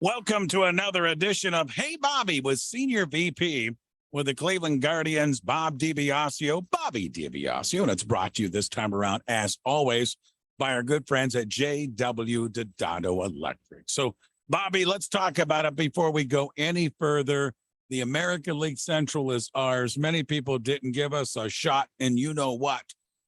Welcome to another edition of Hey Bobby with Senior VP with the Cleveland Guardians, Bobby DiBiasio, and it's brought to you this time around, as always, by our good friends at J.W. Dodado Electric. So, Bobby, let's talk about it before we go any further. The American League Central is ours. Many people didn't give us a shot, and you know what,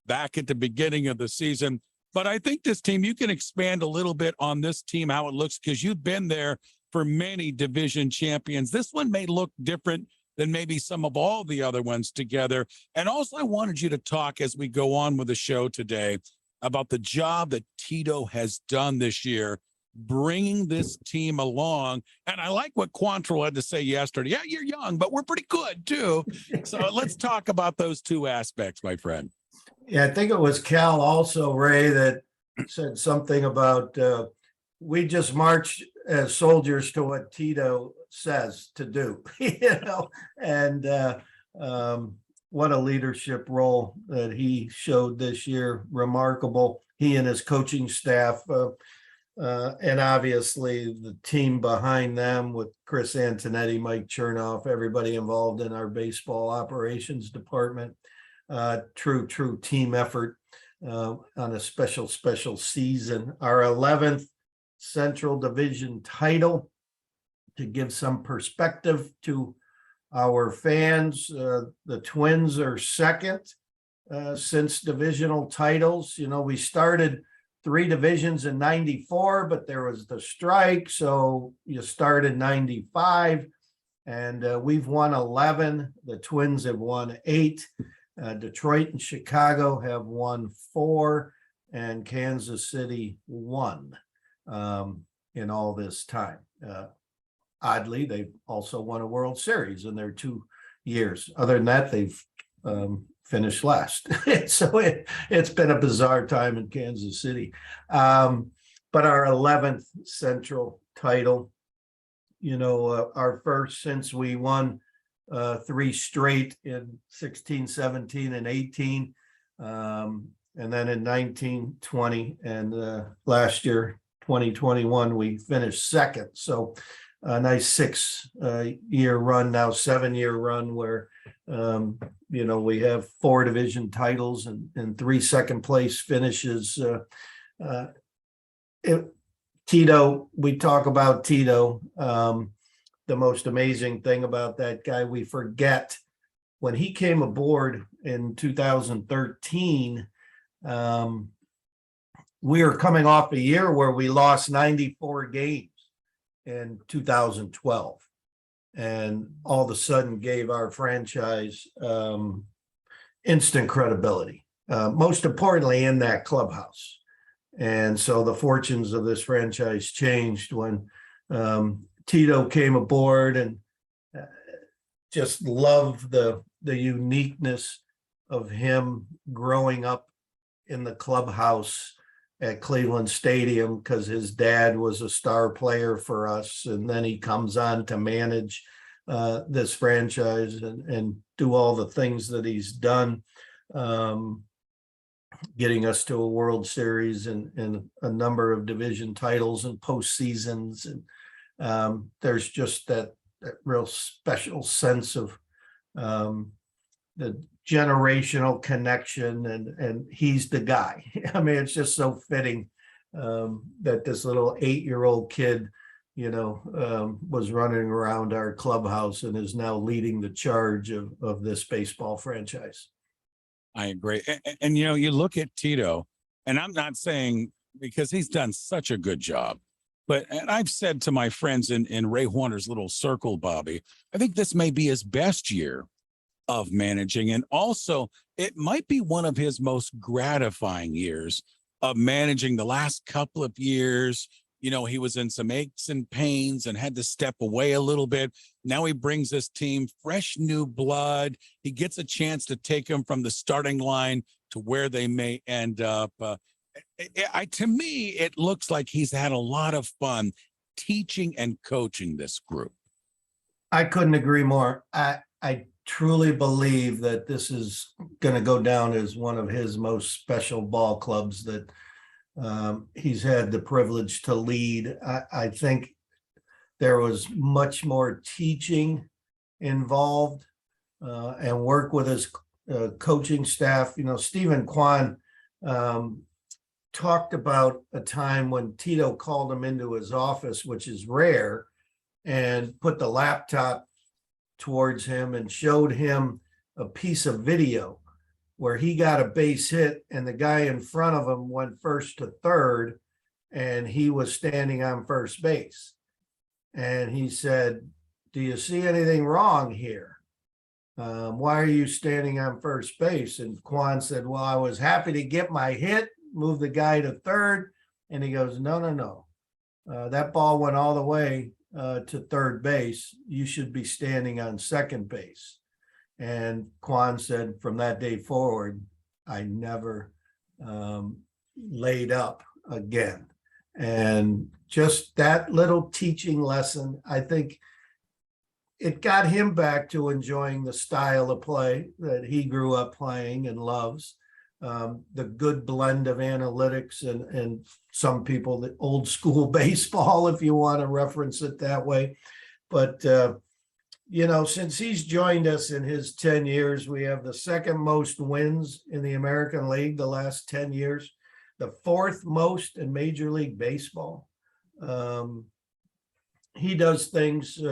back at the beginning of the season. But I think this team, you can expand a little bit on this team, how it looks, because you've been there for many division champions. This one may look different than maybe some of all the other ones together. And also, I wanted you to talk as we go on with the show today about the job that Tito has done this year, bringing this team along. And I like what Quantrill had to say yesterday. Yeah, you're young, but we're pretty good too. So let's talk about those two aspects, my friend. Yeah, I think it was Cal also, Ray, that said something about we just march as soldiers to what Tito says to do, and what a leadership role that he showed this year. Remarkable. He and his coaching staff, and obviously the team behind them with Chris Antonetti, Mike Chernoff, everybody involved in our baseball operations department. True team effort on a special season. Our 11th Central Division title. To give some perspective to our fans, the Twins are second since divisional titles. You know, we started 3 divisions in 94, but there was the strike, so you started 95, and we've won 11. The Twins have won 8. Detroit and Chicago have won 4, and Kansas City 1 in all this time. Oddly, they've also won a World Series in their 2 years. Other than that, they've finished last. So it's been a bizarre time in Kansas City. But our 11th Central title, our first since we won 3 straight in 16, 17, and 18, and then in 19, 20, and last year 2021 we finished second. So a nice 6-year run, now 7-year run, where we have 4 division titles and 3 second place finishes. Tito, we talk about Tito. The most amazing thing about that guy, we forget when he came aboard in 2013, we were coming off a year where we lost 94 games in 2012, and all of a sudden gave our franchise instant credibility, most importantly in that clubhouse. And so the fortunes of this franchise changed when Tito came aboard, and just love the uniqueness of him growing up in the clubhouse at Cleveland Stadium, because his dad was a star player for us, and then he comes on to manage this franchise and do all the things that he's done, getting us to a World Series and a number of division titles and postseasons. And there's just that real special sense of the generational connection, and he's the guy. I mean, it's just so fitting that this little 8-year-old kid, was running around our clubhouse and is now leading the charge of this baseball franchise. I agree. And you look at Tito, and I'm not saying because he's done such a good job, and I've said to my friends in Ray Horner's little circle, Bobby, I think this may be his best year of managing. And also, it might be one of his most gratifying years of managing. The last couple of years, he was in some aches and pains and had to step away a little bit. Now he brings this team fresh new blood. He gets a chance to take them from the starting line to where they may end up. To me, it looks like he's had a lot of fun teaching and coaching this group. I couldn't agree more. I truly believe that this is going to go down as one of his most special ball clubs that he's had the privilege to lead. I think there was much more teaching involved and work with his coaching staff. You know, Stephen Kwan talked about a time when Tito called him into his office, which is rare, and put the laptop towards him and showed him a piece of video where he got a base hit and the guy in front of him went first to third and he was standing on first base. And he said, "Do you see anything wrong here? Why are you standing on first base?" And Kwan said, "Well, I was happy to get my hit, move the guy to third." And he goes, no. That ball went all the way to third base. You should be standing on second base." And Kwan said, from that day forward, I never laid up again. And just that little teaching lesson, I think it got him back to enjoying the style of play that he grew up playing and loves. The good blend of analytics and some people, the old school baseball, if you want to reference it that way. But, you know, since he's joined us in his 10 years, we have the second most wins in the American League the last 10 years, the fourth most in Major League Baseball. He does things,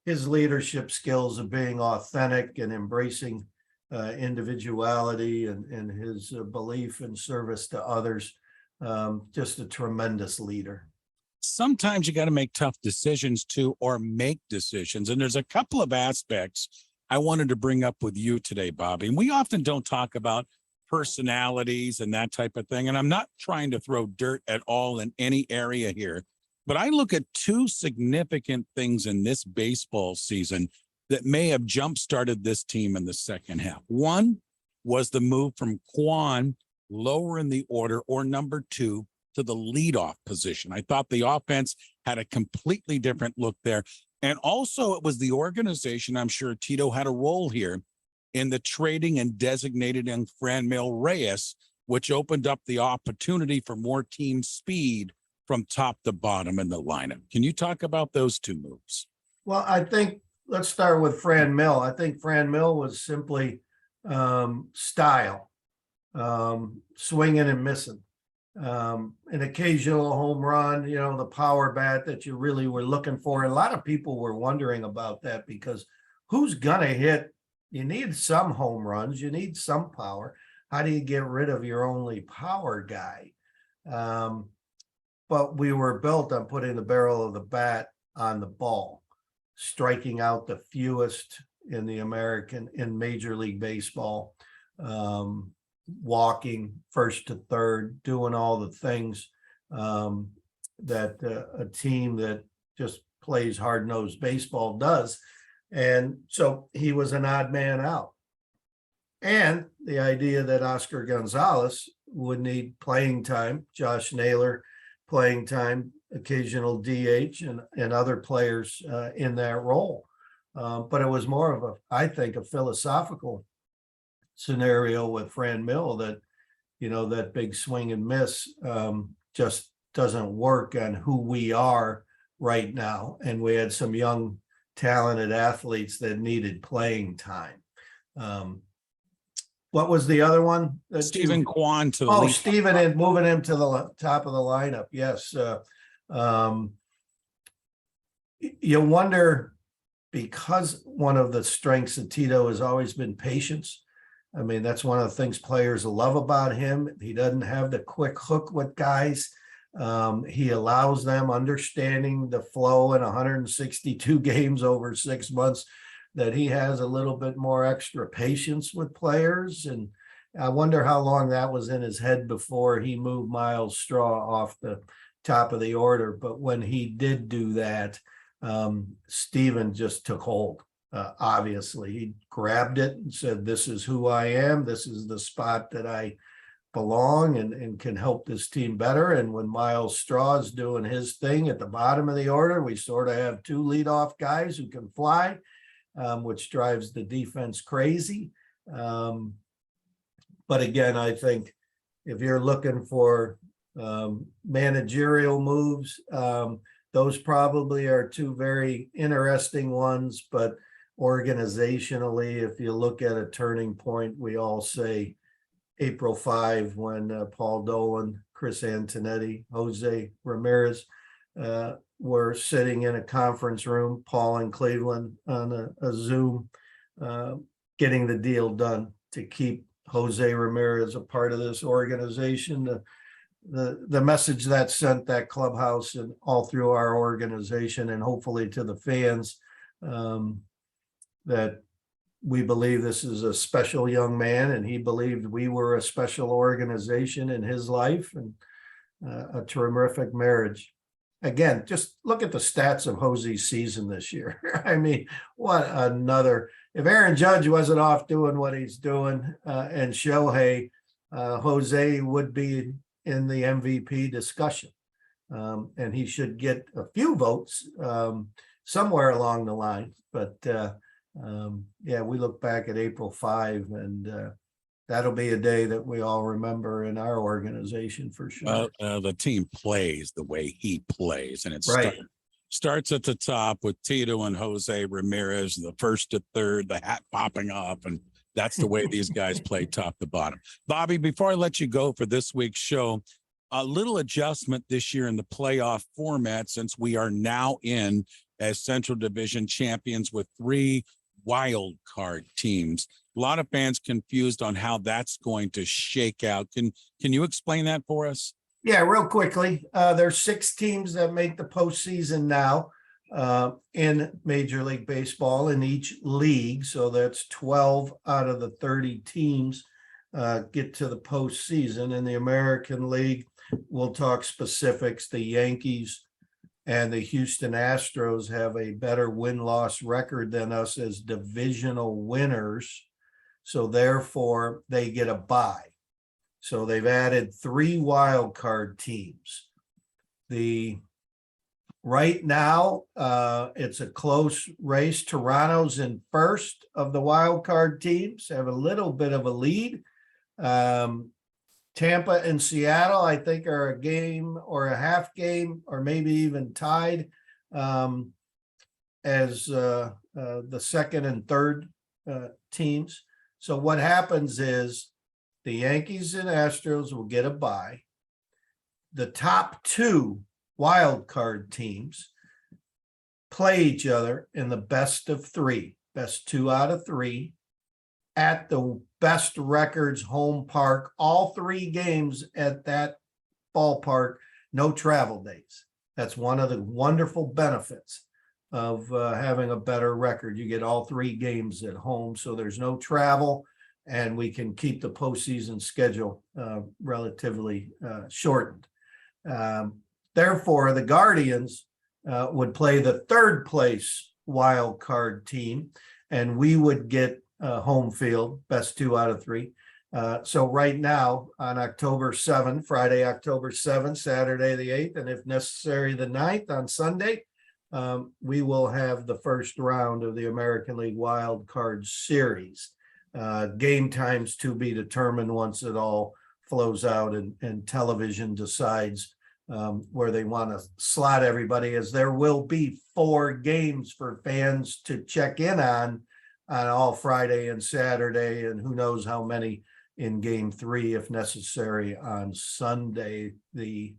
his leadership skills of being authentic and embracing individuality and his belief and service to others. Just a tremendous leader. Sometimes you got to make tough decisions too, or make decisions. And there's a couple of aspects I wanted to bring up with you today, Bobby. And we often don't talk about personalities and that type of thing. And I'm not trying to throw dirt at all in any area here, but I look at two significant things in this baseball season that may have jump-started this team in the second half. One was the move from Kwan lower in the order, or number two, to the leadoff position. I thought the offense had a completely different look there. And also it was the organization, I'm sure Tito had a role here in the trading and designated in Franmil Reyes, which opened up the opportunity for more team speed from top to bottom in the lineup. Can you talk about those two moves? Well, I think let's start with Franmil. I think Franmil was simply style, swinging and missing. An occasional home run, you know, the power bat that you really were looking for. A lot of people were wondering about that because who's gonna hit? You need some home runs, you need some power. How do you get rid of your only power guy? But we were built on putting the barrel of the bat on the ball, striking out the fewest in Major League Baseball. Walking first to third, doing all the things that a team that just plays hard-nosed baseball does. And so he was an odd man out. And the idea that Oscar Gonzalez would need playing time, Josh Naylor playing time, occasional DH and other players in that role. But it was more of I think, a philosophical scenario with Franmil that, you know, that big swing and miss just doesn't work on who we are right now. And we had some young, talented athletes that needed playing time. What was the other one? Stephen Kwan to the lead. Stephen, and moving him to the top of the lineup. Yes. You wonder, because one of the strengths of Tito has always been patience. I mean, that's one of the things players love about him. He doesn't have the quick hook with guys. He allows them, understanding the flow in 162 games over 6 months, that he has a little bit more extra patience with players. And I wonder how long that was in his head before he moved Miles Straw off the top of the order. But when he did do that, Stephen just took hold. Obviously, he grabbed it and said, "This is who I am. This is the spot that I belong and can help this team better." And when Miles Straw is doing his thing at the bottom of the order, we sort of have two leadoff guys who can fly, which drives the defense crazy. But again, I think if you're looking for managerial moves, the those probably are two very interesting ones, but organizationally, if you look at a turning point, we all say April 5 when Paul Dolan, Chris Antonetti, Jose Ramirez were sitting in a conference room, Paul in Cleveland on a Zoom, getting the deal done to keep Jose Ramirez a part of this organization. The message that sent that clubhouse and all through our organization and hopefully to the fans, that we believe this is a special young man and he believed we were a special organization in his life, and a terrific marriage. Again, just look at the stats of Jose's season this year. I mean, what another, if Aaron Judge wasn't off doing what he's doing, and Shohei, Jose would be in the MVP discussion. And he should get a few votes somewhere along the line. But yeah, we look back at April 5 and that'll be a day that we all remember in our organization for sure. The team plays the way he plays, and it Right. starts at the top with Tito and Jose Ramirez, the first to third, the hat popping off, and that's the way these guys play top to bottom. Bobby, before I let you go for this week's show, a little adjustment this year in the playoff format, since we are now in as Central Division champions with 3 wild card teams. A lot of fans confused on how that's going to shake out. Can you explain that for us? Yeah, real quickly. There's 6 teams that make the postseason now in Major League Baseball in each league. So that's 12 out of the 30 teams get to the postseason. In the American League, we'll talk specifics. The Yankees and the Houston Astros have a better win-loss record than us as divisional winners. So therefore, they get a bye. So they've added 3 wild card teams. Right now, it's a close race. Toronto's in first of the wild card teams, have a little bit of a lead. Tampa and Seattle, I think, are a game or a half game, or maybe even tied as the second and third teams. So what happens is the Yankees and Astros will get a bye. The top 2 wild card teams play each other in the best of 3, best 2 out of 3, at the best records home park, all 3 games at that ballpark, no travel days. That's one of the wonderful benefits of having a better record. You get all 3 games at home, so there's no travel, and we can keep the postseason schedule relatively shortened. Therefore, the Guardians would play the 3rd place wild card team, and we would get home field, best 2 out of 3. So right now on October 7, Friday, October 7, Saturday the 8th, and if necessary the 9th on Sunday, we will have the first round of the American League Wild Card Series. Game times to be determined once it all flows out and television decides where they want to slot everybody, as there will be 4 games for fans to check in on all Friday and Saturday, and who knows how many in game 3 if necessary on Sunday the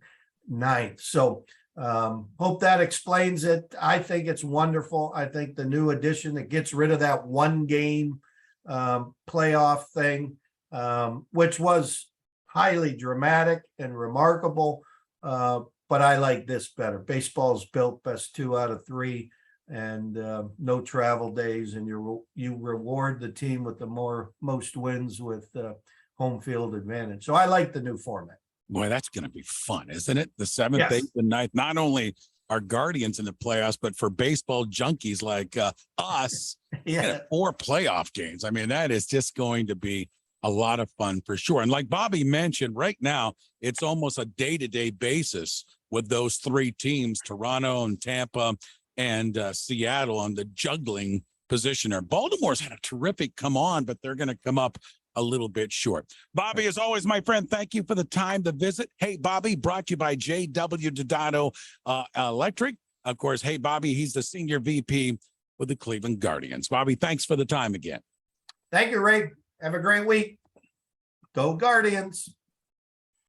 9th. So hope that explains it. I think it's wonderful. I think the new addition that gets rid of that 1 game playoff thing, which was highly dramatic and remarkable, but I like this better. Baseball's built best 2 out of 3. And no travel days, and you reward the team with the most wins with home field advantage. So I like the new format. Boy, that's going to be fun, isn't it? The 7th, Yes. 8th, and 9th. Not only are Guardians in the playoffs, but for baseball junkies like us, Yeah, 4 playoff games. I mean, that is just going to be a lot of fun for sure. And like Bobby mentioned, right now, it's almost a day-to-day basis with those 3 teams, Toronto and Tampa and Seattle, on the juggling position there. Baltimore's had a terrific come on, but they're going to come up a little bit short. Bobby, as always, my friend, thank you for the time to visit. Hey, Bobby, brought to you by J.W. Donato Electric. Of course, hey, Bobby, he's the senior VP with the Cleveland Guardians. Bobby, thanks for the time again. Thank you, Ray. Have a great week. Go Guardians.